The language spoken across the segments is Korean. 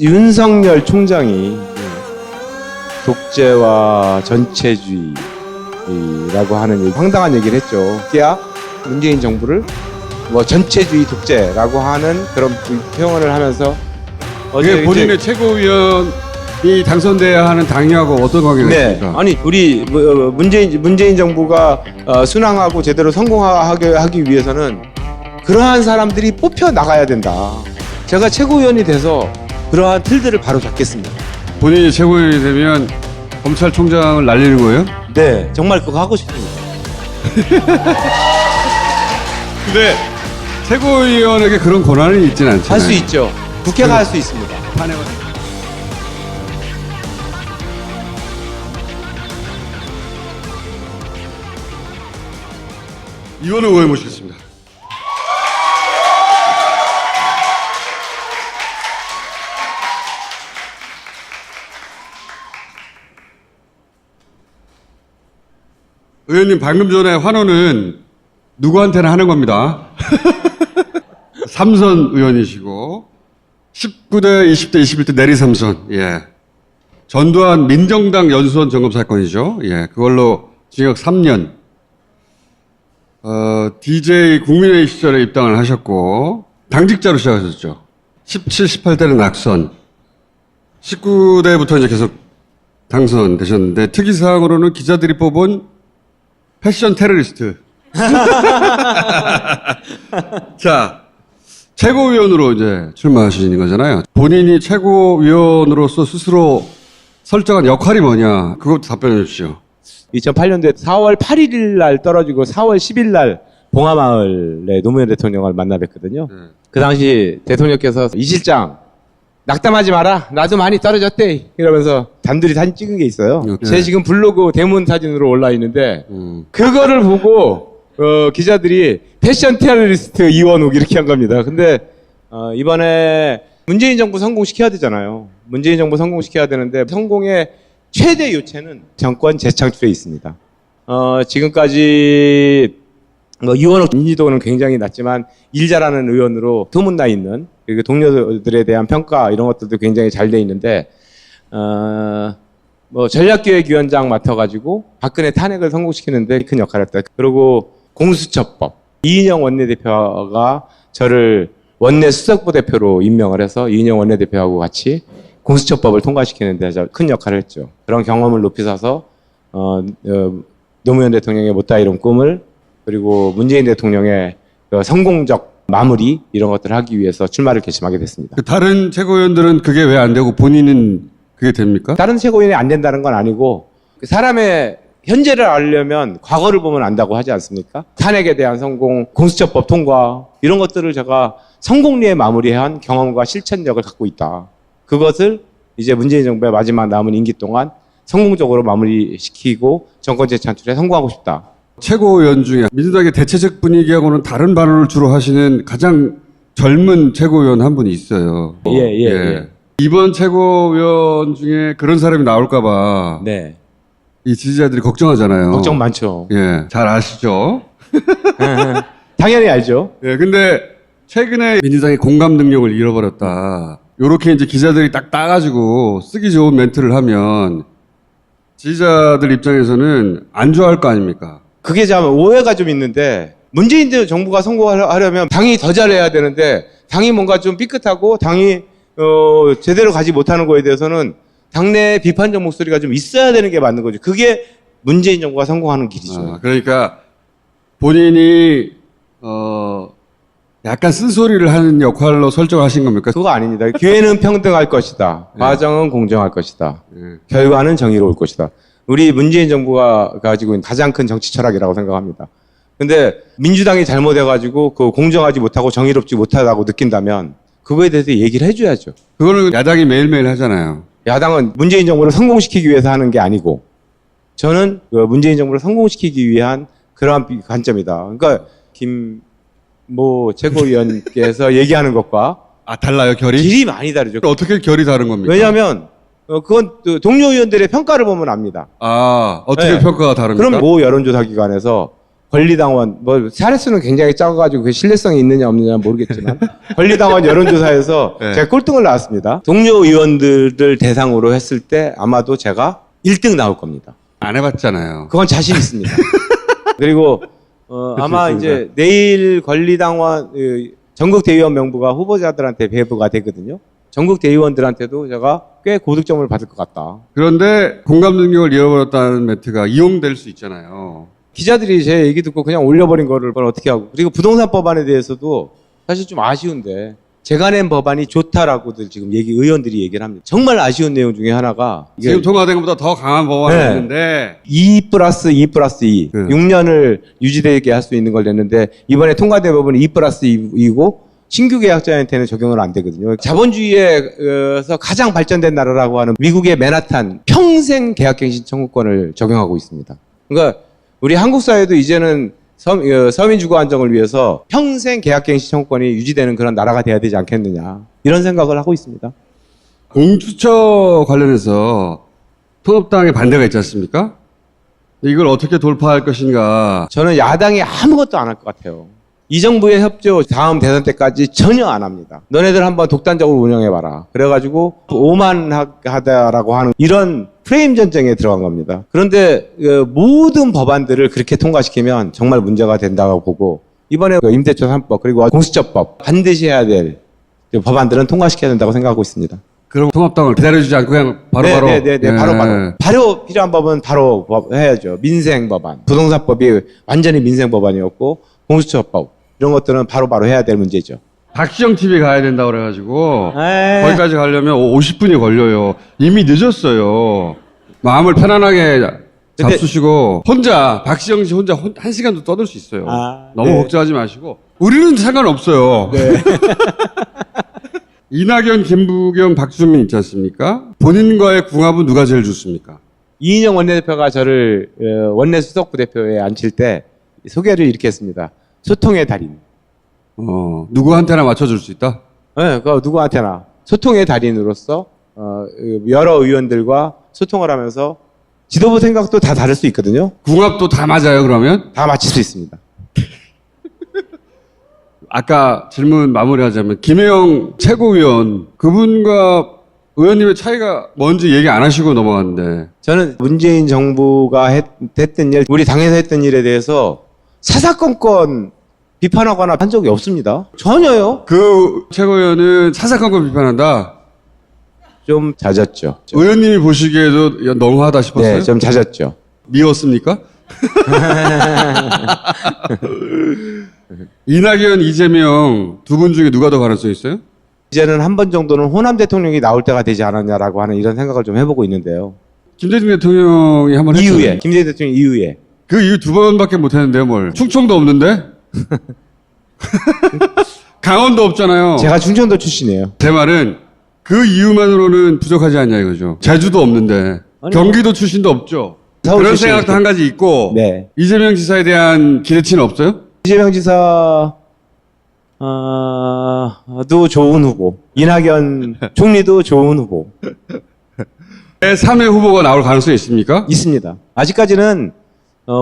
윤석열 총장이 독재와 전체주의라고 하는 황당한 얘기를 했죠. 그야 문재인 정부를 뭐 전체주의 독재라고 하는 그런 표현을 하면서 그게 본인의 최고위원이 당선돼야 하는 당이하고 어떤 관계가 네, 있습니까? 아니 우리 문재인 정부가 순항하고 제대로 성공하게 하기 위해서는 그러한 사람들이 뽑혀 나가야 된다. 제가 최고위원이 돼서 그러한 틀들을 바로 잡겠습니다. 본인이 최고위원이 되면 검찰총장을 날리는 거예요? 네, 정말 그거 하고 싶습니다. 근데 최고위원에게 그런 권한이 있지는 않잖아요. 할 수 있죠. 국회가 할 수 있습니다. 이원우 의원 모시겠습니다. 의원님, 방금 전에 환호는 누구한테나 하는 겁니다. 삼선 의원이시고 19대, 20대, 21대 내리 삼선. 예. 전두환 민정당 연수원 점검 사건이죠. 예. 그걸로 징역 3년. DJ 국민회의 시절에 입당을 하셨고 당직자로 시작하셨죠. 17, 18대는 낙선. 19대부터 이제 계속 당선되셨는데 특이사항으로는 기자들이 뽑은 패션 테러리스트. 자, 최고위원으로 이제 출마하시는 거잖아요. 본인이 최고위원으로서 스스로 설정한 역할이 뭐냐? 그것도 답변해 주십시오. 2008년도에 4월 8일 날 떨어지고 4월 10일 날 봉하마을에 노무현 대통령을 만나 뵀거든요. 그 당시 대통령께서 이 실장 낙담하지 마라. 나도 많이 떨어졌대. 이러면서 단둘이 사진 찍은 게 있어요. 제 지금 블로그 대문 사진으로 올라 있는데 그거를 보고 기자들이 패션 테러리스트 이원욱 이렇게 한 겁니다. 근데 이번에 문재인 정부 성공시켜야 되잖아요. 문재인 정부 성공시켜야 되는데 성공의 최대 요체는 정권 재창출에 있습니다. 지금까지 이원욱 인지도는 굉장히 낮지만 일 잘하는 의원으로 소문나 있는 그리고 동료들에 대한 평가 이런 것들도 굉장히 잘 돼 있는데 전략기획위원장 맡아가지고 박근혜 탄핵을 성공시키는데 큰 역할을 했다. 그리고 공수처법 이인영 원내대표가 저를 원내 수석부 대표로 임명을 해서 이인영 원내대표하고 같이 공수처법을 통과시키는데 큰 역할을 했죠. 그런 경험을 높이 사서 노무현 대통령의 못다 이룬 꿈을 그리고 문재인 대통령의 성공적 마무리 이런 것들을 하기 위해서 출마를 결심하게 됐습니다. 다른 최고위원들은 그게 왜 안 되고 본인은 그게 됩니까? 다른 최고위원이 안 된다는 건 아니고 사람의 현재를 알려면 과거를 보면 안다고 하지 않습니까? 탄핵에 대한 성공, 공수처법 통과 이런 것들을 제가 성공리에 마무리한 경험과 실천력을 갖고 있다. 그것을 이제 문재인 정부의 마지막 남은 임기 동안 성공적으로 마무리시키고 정권 재창출에 성공하고 싶다. 최고위원 중에 민주당의 대체적 분위기하고는 다른 발언을 주로 하시는 가장 젊은 최고위원 한 분이 있어요. 예. 이번 최고위원 중에 그런 사람이 나올까봐 네. 이 지지자들이 걱정하잖아요. 걱정 많죠. 예, 잘 아시죠? 당연히 알죠. 예, 근데 최근에 민주당이 공감 능력을 잃어버렸다. 요렇게 이제 기자들이 딱 따가지고 쓰기 좋은 멘트를 하면 지지자들 입장에서는 안 좋아할 거 아닙니까? 그게 참 오해가 좀 있는데 문재인 정부가 성공하려면 당이 더 잘해야 되는데 당이 뭔가 좀 삐끗하고 당이 제대로 가지 못하는 거에 대해서는 당내 비판적 목소리가 좀 있어야 되는 게 맞는 거죠. 그게 문재인 정부가 성공하는 길이죠. 그러니까 본인이 약간 쓴소리를 하는 역할로 설정하신 겁니까? 그거 아닙니다. 기회는 평등할 것이다. 과정은 공정할 것이다. 결과는 정의로울 것이다. 우리 문재인 정부가 가지고 있는 가장 큰 정치 철학이라고 생각합니다. 근데 민주당이 잘못해가지고 그 공정하지 못하고 정의롭지 못하다고 느낀다면 그거에 대해서 얘기를 해줘야죠. 그거는 야당이 매일매일 하잖아요. 야당은 문재인 정부를 성공시키기 위해서 하는 게 아니고 저는 그 문재인 정부를 성공시키기 위한 그러한 관점이다. 그러니까 김모 최고위원께서 얘기하는 것과 달라요, 결이? 길이 많이 다르죠. 어떻게 결이 다른 겁니까? 왜냐하면 그건 동료 의원들의 평가를 보면 압니다. 어떻게 네. 평가가 다릅니까? 그럼 모 여론조사 기관에서 권리당원, 뭐, 사례수는 굉장히 작아가지고 그 신뢰성이 있느냐 없느냐 모르겠지만, 권리당원 여론조사에서 네. 제가 꼴등을 나왔습니다. 동료 의원들을 대상으로 했을 때 아마도 제가 1등 나올 겁니다. 안 해봤잖아요. 그건 자신 있습니다. 그리고, 아마 좋습니다. 이제 내일 권리당원, 전국 대의원 명부가 후보자들한테 배부가 되거든요. 전국 대의원들한테도 제가 꽤 고득점을 받을 것 같다. 그런데 공감 능력을 잃어버렸다는 멘트가 이용될 수 있잖아요. 기자들이 제 얘기 듣고 그냥 올려버린 거를 어떻게 하고. 그리고 부동산 법안에 대해서도 사실 좀 아쉬운데 제가 낸 법안이 좋다라고들 지금 의원들이 얘기를 합니다. 정말 아쉬운 내용 중에 하나가 이게 지금 통과된 것보다 더 강한 법안이 네. 있는데 2+2+2 네. 6년을 유지되게 할 수 있는 걸 냈는데 이번에 통과된 법은 2+2이고 신규 계약자한테는 적용을 안 되거든요. 자본주의에서 가장 발전된 나라라고 하는 미국의 맨하탄 평생 계약갱신 청구권을 적용하고 있습니다. 그러니까 우리 한국 사회도 이제는 서민 주거 안정을 위해서 평생 계약갱신 청구권이 유지되는 그런 나라가 돼야 되지 않겠느냐 이런 생각을 하고 있습니다. 공수처 관련해서 통합당의 반대가 있지 않습니까? 이걸 어떻게 돌파할 것인가. 저는 야당이 아무것도 안 할 것 같아요. 이 정부의 협조 다음 대선 때까지 전혀 안 합니다. 너네들 한번 독단적으로 운영해봐라. 그래가지고 오만하다라고 하는 이런 프레임 전쟁에 들어간 겁니다. 그런데 모든 법안들을 그렇게 통과시키면 정말 문제가 된다고 보고 이번에 임대차 3법 그리고 공수처법 반드시 해야 될 법안들은 통과시켜야 된다고 생각하고 있습니다. 그럼 통합당을 기다려주지 않고 그냥 바로바로. 네네네. 바로 필요한 법은 바로 해야죠. 민생 법안. 부동산법이 완전히 민생 법안이었고 공수처법 이런 것들은 바로바로 해야 될 문제죠. 박시영 TV 가야 된다고 그래가지고 에이. 거기까지 가려면 50분이 걸려요. 이미 늦었어요. 마음을 편안하게 잡수시고 혼자 박시영 씨 혼자 1시간도 떠들 수 있어요. 너무 네. 걱정하지 마시고 우리는 상관없어요. 이낙연, 김부겸, 박주민 있지 않습니까? 본인과의 궁합은 누가 제일 좋습니까? 이인영 원내대표가 저를 원내 수석 부대표에 앉힐 때 소개를 이렇게 했습니다. 소통의 달인. 누구한테나 맞춰줄 수 있다? 네, 그 누구한테나 소통의 달인으로서 여러 의원들과 소통을 하면서 지도부 생각도 다 다를 수 있거든요. 궁합도 다 맞아요, 그러면? 다 맞힐 수 있습니다. 아까 질문 마무리하자면 김혜영 최고위원 그분과 의원님의 차이가 뭔지 얘기 안 하시고 넘어갔는데 저는 문재인 정부가 했던 일, 우리 당에서 했던 일에 대해서 사사건건 비판하거나 한 적이 없습니다. 전혀요. 그 최고위원은 사사건건 비판한다. 좀 잦았죠. 의원님이 보시기에도 너무하다 싶었어요? 네, 좀 잦았죠. 미웠습니까? 이낙연, 이재명 두 분 중에 누가 더 가능성이 있어요? 이제는 한 번 정도는 호남 대통령이 나올 때가 되지 않았냐라고 하는 이런 생각을 좀 해보고 있는데요. 김대중 대통령이 한번 했잖아요. 이후에, 김대중 대통령 이후에. 그 이후 2번밖에 못 했는데요, 뭘. 충청도 없는데? 강원도 없잖아요. 제가 충청도 출신이에요. 제 말은 그 이유만으로는 부족하지 않냐 이거죠. 제주도 없는데. 아니, 경기도 출신도 없죠. 서울 그런 출신이 생각도 한 가지 있고. 네. 이재명 지사에 대한 기대치는 없어요? 이재명 지사, 도 좋은 후보. 이낙연 총리도 좋은 후보. 3회 후보가 나올 가능성이 있습니까? 있습니다. 아직까지는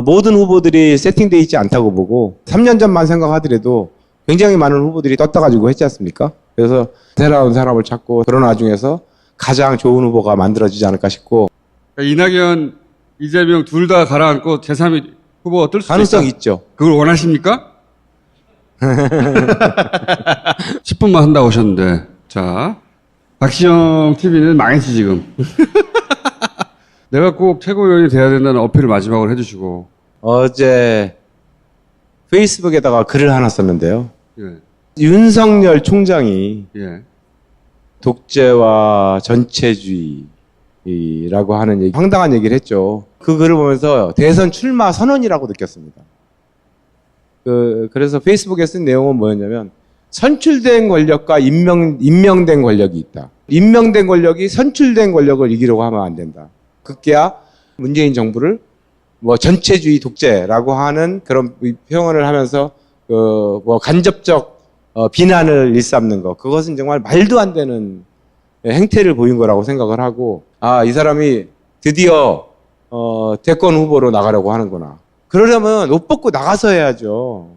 모든 후보들이 세팅되어 있지 않다고 보고 3년 전만 생각하더라도 굉장히 많은 후보들이 떴다가지고 했지 않습니까? 그래서 새로운 사람을 찾고 그런 와중에서 가장 좋은 후보가 만들어지지 않을까 싶고 그러니까 이낙연, 이재명 둘 다 가라앉고 제3위 후보가 뜰 수도 가능성 있다. 있죠. 그걸 원하십니까? 10분만 한다고 하셨는데. 자, 박시영 TV는 망했지 지금. 내가 꼭 최고위원이 돼야 된다는 어필을 마지막으로 해주시고. 어제 페이스북에다가 글을 하나 썼는데요. 예, 윤석열 총장이 예. 독재와 전체주의라고 하는 얘기, 황당한 얘기를 했죠. 그 글을 보면서 대선 출마 선언이라고 느꼈습니다. 그래서 페이스북에 쓴 내용은 뭐였냐면 선출된 권력과 임명된 권력이 있다. 임명된 권력이 선출된 권력을 이기려고 하면 안 된다. 급기야 문재인 정부를 뭐 전체주의 독재라고 하는 그런 표현을 하면서 뭐 간접적 비난을 일삼는 것, 그것은 정말 말도 안 되는 행태를 보인 거라고 생각을 하고, 이 사람이 드디어 대권 후보로 나가려고 하는구나. 그러려면 옷 벗고 나가서 해야죠.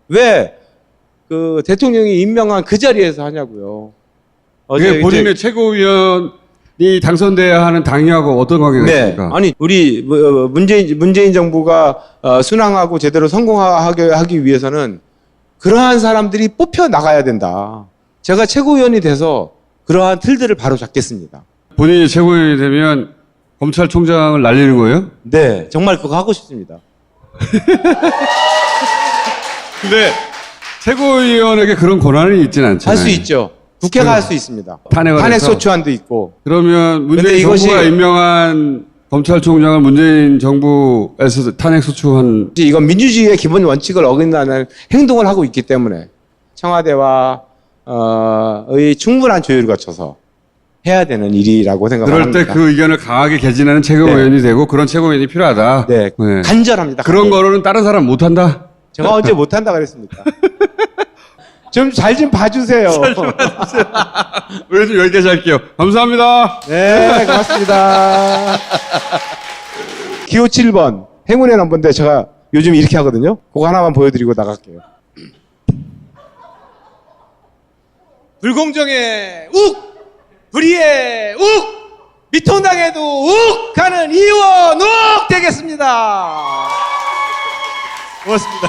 왜 그 대통령이 임명한 그 자리에서 하냐고요. 그게 본인의 최고위원이 당선돼야 하는 당이하고 어떤 관계가 네. 있습니까? 아니 우리 문재인 정부가 순항하고 제대로 성공하게 하기 위해서는 그러한 사람들이 뽑혀 나가야 된다. 제가 최고위원이 돼서 그러한 틀들을 바로 잡겠습니다. 본인이 최고위원이 되면 검찰총장을 날리는 거예요? 네, 정말 그거 하고 싶습니다. 근데 최고위원에게 그런 권한이 있지는 않잖아요. 할 수 있죠. 국회가 할 수 있습니다. 탄핵을 탄핵 해서? 소추안도 있고. 그러면 문재인 근데 정부가 이것이- 임명한 검찰총장을 문재인 정부에서 탄핵 소추한 이건 민주주의의 기본 원칙을 어긴다는 행동을 하고 있기 때문에 청와대와 의 충분한 조율을 거쳐서 해야 되는 일이라고 그럴 생각합니다. 때 그 의견을 강하게 개진하는 최고위원이 되고 그런 최고위원이 필요하다. 네, 간절합니다. 그런 거로는 다른 사람 못한다. 제가 언제 못한다 그랬습니까? 좀 잘 좀 봐주세요. 오늘 좀 여기까지 할게요. 감사합니다. 네, 고맙습니다. 기호 7번 행운의 넘버인데 제가 요즘 이렇게 하거든요. 그거 하나만 보여드리고 나갈게요. 불공정에 욱! 불의에 욱! 미통당에도 욱! 하는 이원 욱! 되겠습니다. 고맙습니다.